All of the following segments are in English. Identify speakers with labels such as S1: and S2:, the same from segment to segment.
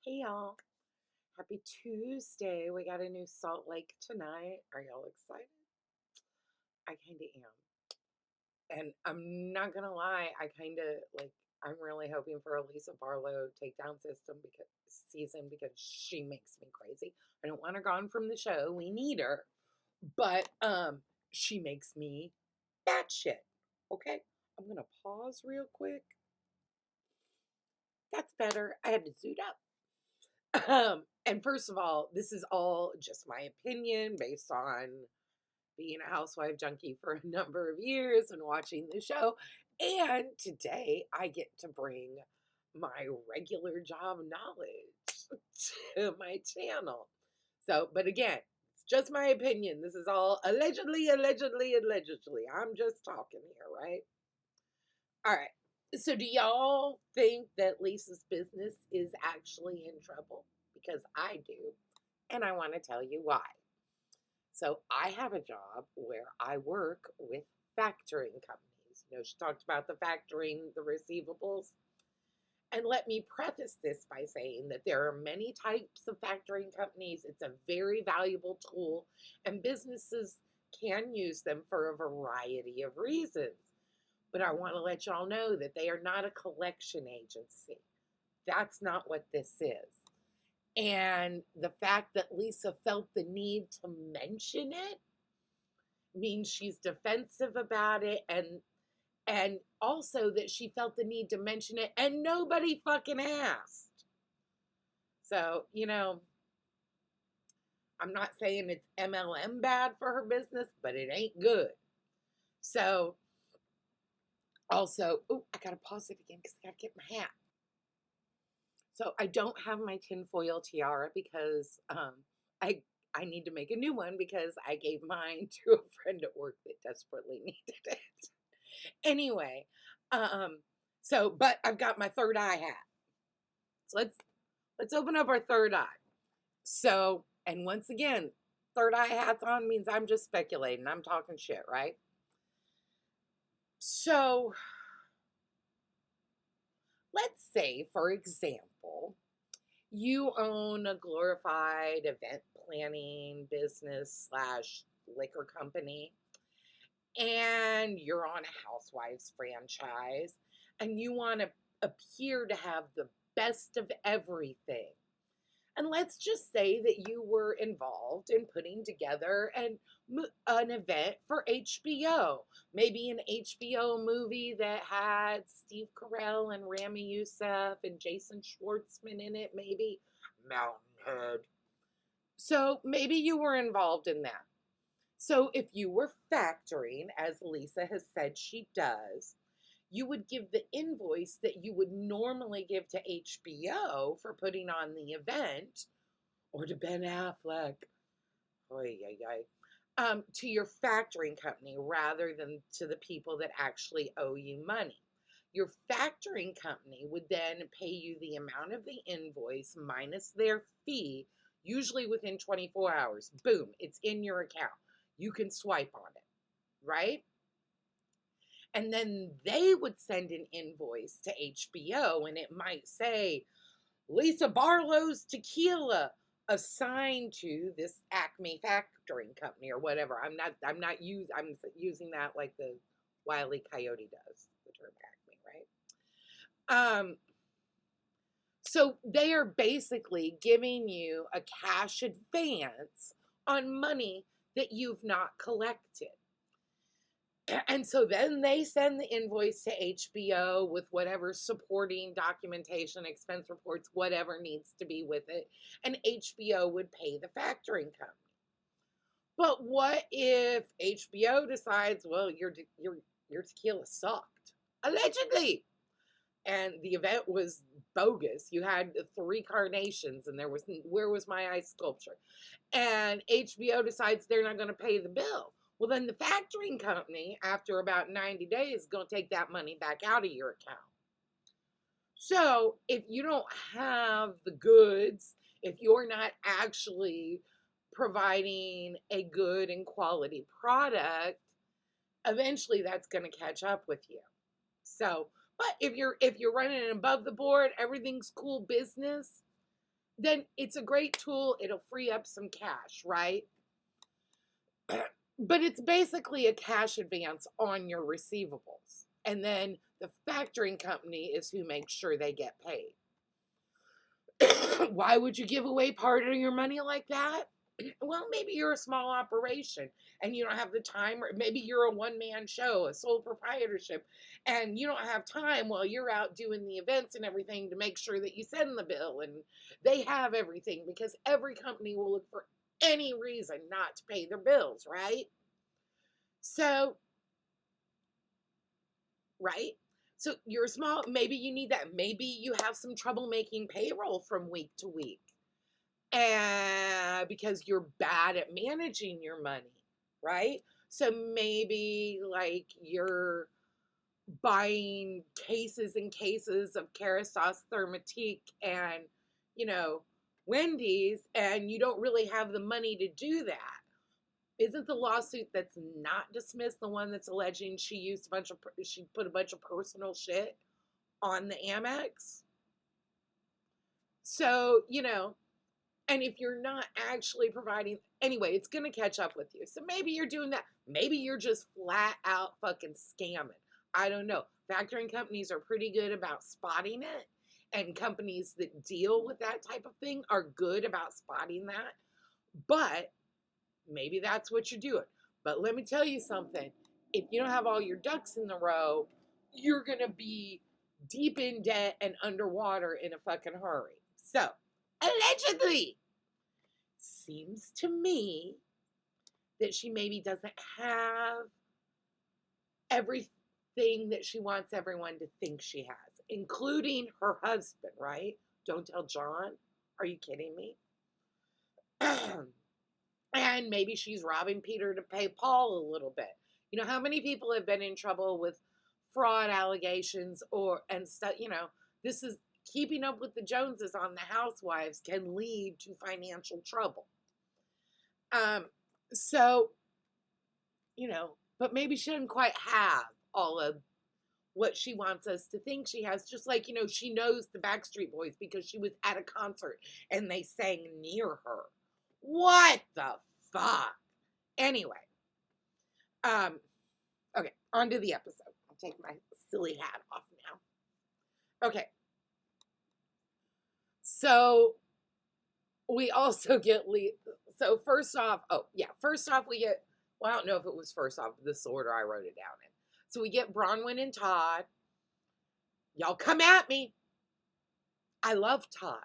S1: Hey y'all, happy Tuesday. We got a new Salt Lake tonight. Are y'all excited? I kind of am. And I'm not gonna lie, I'm really hoping for a Lisa Barlow takedown season because she makes me crazy. I don't want her gone from the show. We need her. But she makes me batshit. Okay? I'm gonna pause real quick. That's better. I had to zoot up. And first of all, this is all just my opinion based on being a housewife junkie for a number of years and watching the show. And today I get to bring my regular job knowledge to my channel. So, but again, it's just my opinion. This is all allegedly, allegedly, allegedly. I'm just talking here, right? All right. So, do y'all think that Lisa's business is actually in trouble? Because I do. And I want to tell you why. So, I have a job where I work with factoring companies. She talked about the factoring, the receivables. And let me preface this by saying that there are many types of factoring companies. It's a very valuable tool, and businesses can use them for a variety of reasons. But I want to let y'all know that they are not a collection agency. That's not what this is. And the fact that Lisa felt the need to mention it means she's defensive about it, and also that she felt the need to mention it and nobody fucking asked. So, I'm not saying it's MLM bad for her business, but it ain't good. So, also, I gotta pause it again because I gotta get my hat. So I don't have my tinfoil tiara because I I need to make a new one because I gave mine to a friend at work that desperately needed it. Anyway, um, but I've got my third eye hat. So let's open up our third eye. So, and once again, third eye hats on means I'm just speculating. I'm talking shit, right? So let's say, for example, you own a glorified event planning business slash liquor company, and you're on a Housewives franchise, and you want to appear to have the best of everything. And let's just say that you were involved in putting together an event for HBO. Maybe an HBO movie that had Steve Carell and Rami Youssef and Jason Schwartzman in it, maybe Mountainhead. So maybe you were involved in that. So if you were factoring, as Lisa has said she does, you would give the invoice that you would normally give to HBO for putting on the event, or to Ben Affleck, to your factoring company rather than to the people that actually owe you money. Your factoring company would then pay you the amount of the invoice minus their fee, usually within 24 hours. Boom, it's in your account. You can swipe on it, right? And then they would send an invoice to HBO, and it might say Lisa Barlow's Tequila assigned to this Acme factoring company or whatever. I'm using that like the Wile E. Coyote does, the term Acme, right? So they are basically giving you a cash advance on money that you've not collected. And so then they send the invoice to HBO with whatever supporting documentation, expense reports, whatever needs to be with it. And HBO would pay the factoring company. But what if HBO decides, well, your tequila sucked, allegedly, and the event was bogus? You had 3 carnations, and where was my ice sculpture? And HBO decides they're not going to pay the bill. Well, then the factoring company, after about 90 days, is going to take that money back out of your account. So if you don't have the goods, if you're not actually providing a good and quality product, eventually that's going to catch up with you. So, but if you're running above the board, everything's cool business, then it's a great tool. It'll free up some cash, right? But it's basically a cash advance on your receivables. And then the factoring company is who makes sure they get paid. Why would you give away part of your money like that? Well, maybe you're a small operation and you don't have the time, or maybe you're a one-man show, a sole proprietorship, and you don't have time while you're out doing the events and everything to make sure that you send the bill and they have everything, because every company will look for any reason not to pay their bills, right? So, right? So you're small, maybe you need that. Maybe you have some trouble making payroll from week to week. And because you're bad at managing your money, right? So maybe like you're buying cases and cases of Kerastase Thermatique and, you know, Wendy's, and you don't really have the money to do that. Isn't the lawsuit that's not dismissed the one that's alleging she put a bunch of personal shit on the Amex? So, you know, and if you're not actually providing, anyway, it's going to catch up with you. So maybe you're doing that. Maybe you're just flat out fucking scamming. I don't know. Factoring companies are pretty good about spotting it. And companies that deal with that type of thing are good about spotting that. But maybe that's what you're doing. But let me tell you something. If you don't have all your ducks in the row, you're going to be deep in debt and underwater in a fucking hurry. So, allegedly, seems to me that she maybe doesn't have everything that she wants everyone to think she has, including her husband, right? Don't tell John. Are you kidding me? And maybe she's robbing Peter to pay Paul a little bit. You know, how many people have been in trouble with fraud allegations and stuff? You know, this is keeping up with the Joneses on the Housewives can lead to financial trouble. So, you know, but maybe she doesn't quite have all of what she wants us to think she has. Just like, you know, she knows the Backstreet Boys because she was at a concert and they sang near her. What the fuck? Anyway, okay, on to the episode. I'll take my silly hat off now. Okay. So we also get so first off we get, well, I don't know if it was first off this order I wrote it down in. So we get Bronwyn and Todd. Y'all come at me. I love Todd.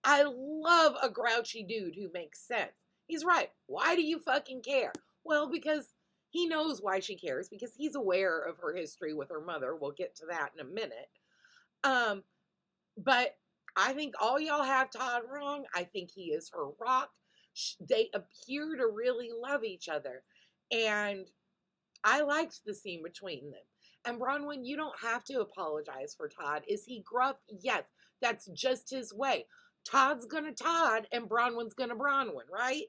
S1: I love a grouchy dude who makes sense. He's right. Why do you fucking care? Well, because he knows why she cares, because he's aware of her history with her mother. We'll get to that in a minute. But I think all y'all have Todd wrong. I think he is her rock. They appear to really love each other. And I liked the scene between them. And Bronwyn, you don't have to apologize for Todd. Is he gruff? Yes. That's just his way. Todd's gonna Todd and Bronwyn's gonna Bronwyn, right?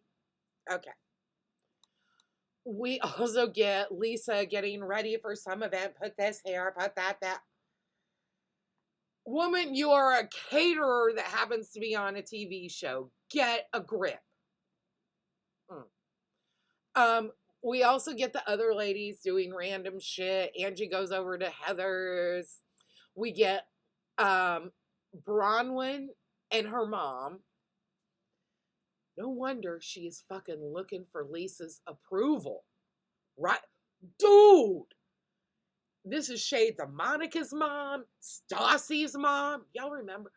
S1: Okay. We also get Lisa getting ready for some event. Put this here, put that. Woman, you are a caterer that happens to be on a TV show. Get a grip. We also get the other ladies doing random shit. Angie goes over to Heather's. We get Bronwyn and her mom. No wonder she is fucking looking for Lisa's approval. Right? Dude! This is shades of Monica's mom, Stassi's mom. Y'all remember?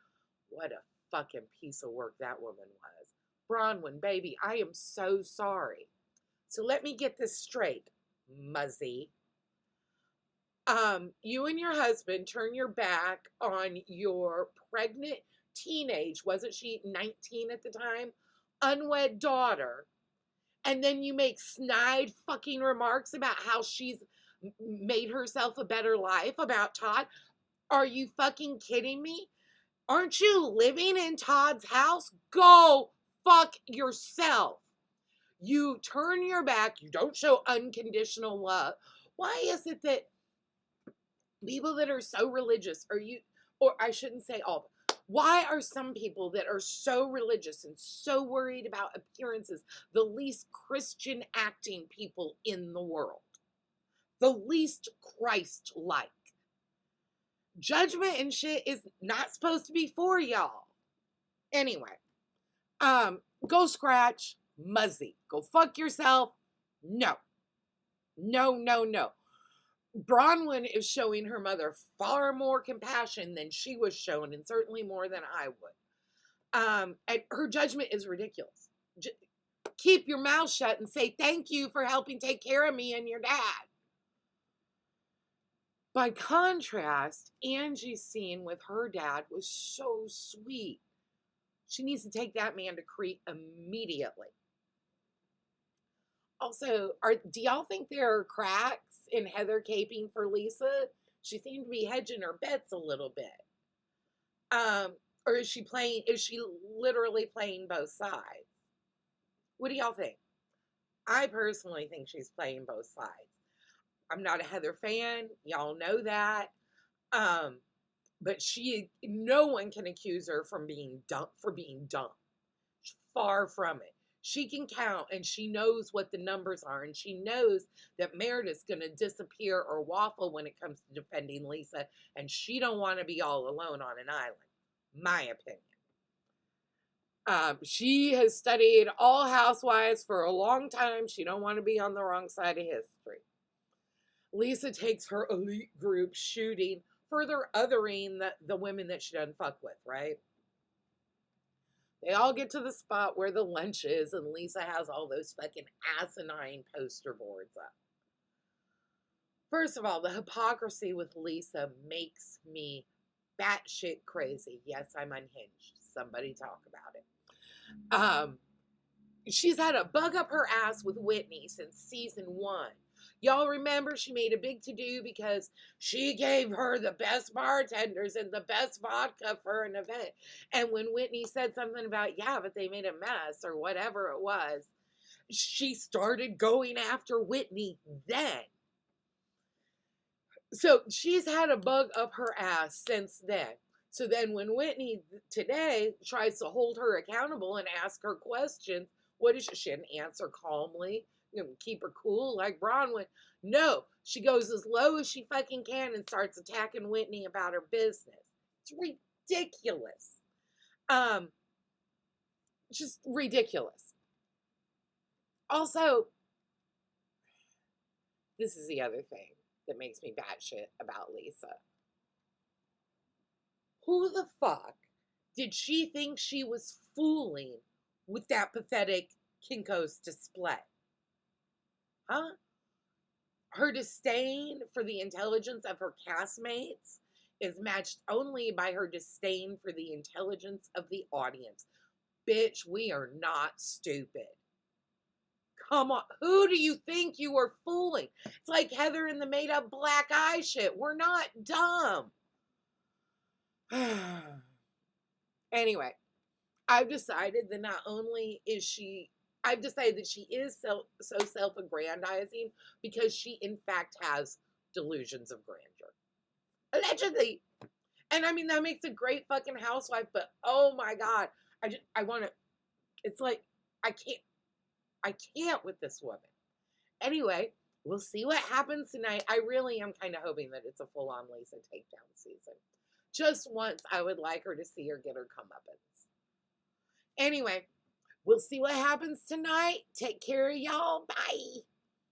S1: What a fucking piece of work that woman was. Bronwyn, baby, I am so sorry. So let me get this straight, Muzzy. You and your husband turn your back on your pregnant teenage, wasn't she 19 at the time, unwed daughter, and then you make snide fucking remarks about how she's made herself a better life about Todd. Are you fucking kidding me? Aren't you living in Todd's house? Go fuck yourself. You turn your back. You don't show unconditional love. Why is it that people that are so religious, or I shouldn't say all, Why are some people that are so religious and so worried about appearances the least Christian acting people in the world? The least Christ-like. Judgment and shit is not supposed to be for y'all. Anyway, go scratch, Muzzy. Go fuck yourself. No. No, no, no. Bronwyn is showing her mother far more compassion than she was shown, and certainly more than I would. And her judgment is ridiculous. Keep your mouth shut and say thank you for helping take care of me and your dad. By contrast, Angie's scene with her dad was so sweet. She needs to take that man to Crete immediately. Also, do y'all think there are cracks in Heather caping for Lisa? She seemed to be hedging her bets a little bit. Or is she literally playing both sides? What do y'all think? I personally think she's playing both sides. I'm not a Heather fan. Y'all know that. But no one can accuse her for being dumb. Far from it. She can count, and she knows what the numbers are, and she knows that Meredith's going to disappear or waffle when it comes to defending Lisa, and she don't want to be all alone on an island. My opinion. She has studied all housewives for a long time. She don't want to be on the wrong side of history. Lisa takes her elite group shooting, further othering the women that she doesn't fuck with, right? They all get to the spot where the lunch is, and Lisa has all those fucking asinine poster boards up. First of all, the hypocrisy with Lisa makes me batshit crazy. Yes, I'm unhinged. Somebody talk about it. She's had a bug up her ass with Whitney since season 1. Y'all remember she made a big to-do because she gave her the best bartenders and the best vodka for an event. And when Whitney said something about, yeah, but they made a mess or whatever it was, she started going after Whitney then. So she's had a bug up her ass since then. So then when Whitney today tries to hold her accountable and ask her questions, what is she? She didn't answer calmly. Keep her cool like Bronwyn. No, she goes as low as she fucking can and starts attacking Whitney about her business. It's ridiculous. Just ridiculous. Also, this is the other thing that makes me batshit about Lisa. Who the fuck did she think she was fooling with that pathetic Kinko's display? Huh? Her disdain for the intelligence of her castmates is matched only by her disdain for the intelligence of the audience. Bitch, we are not stupid. Come on. Who do you think you are fooling? It's like Heather in the made up black eye shit. We're not dumb. Anyway, I've decided that I've decided that she is so self-aggrandizing because she, in fact, has delusions of grandeur. Allegedly. And I mean, that makes a great fucking housewife, but oh my God. I want to, it's like, I can't with this woman. Anyway, we'll see what happens tonight. I really am kind of hoping that it's a full-on Lisa takedown season. Just once, I would like her to see her get her comeuppance. Anyway, we'll see what happens tonight. Take care of y'all. Bye.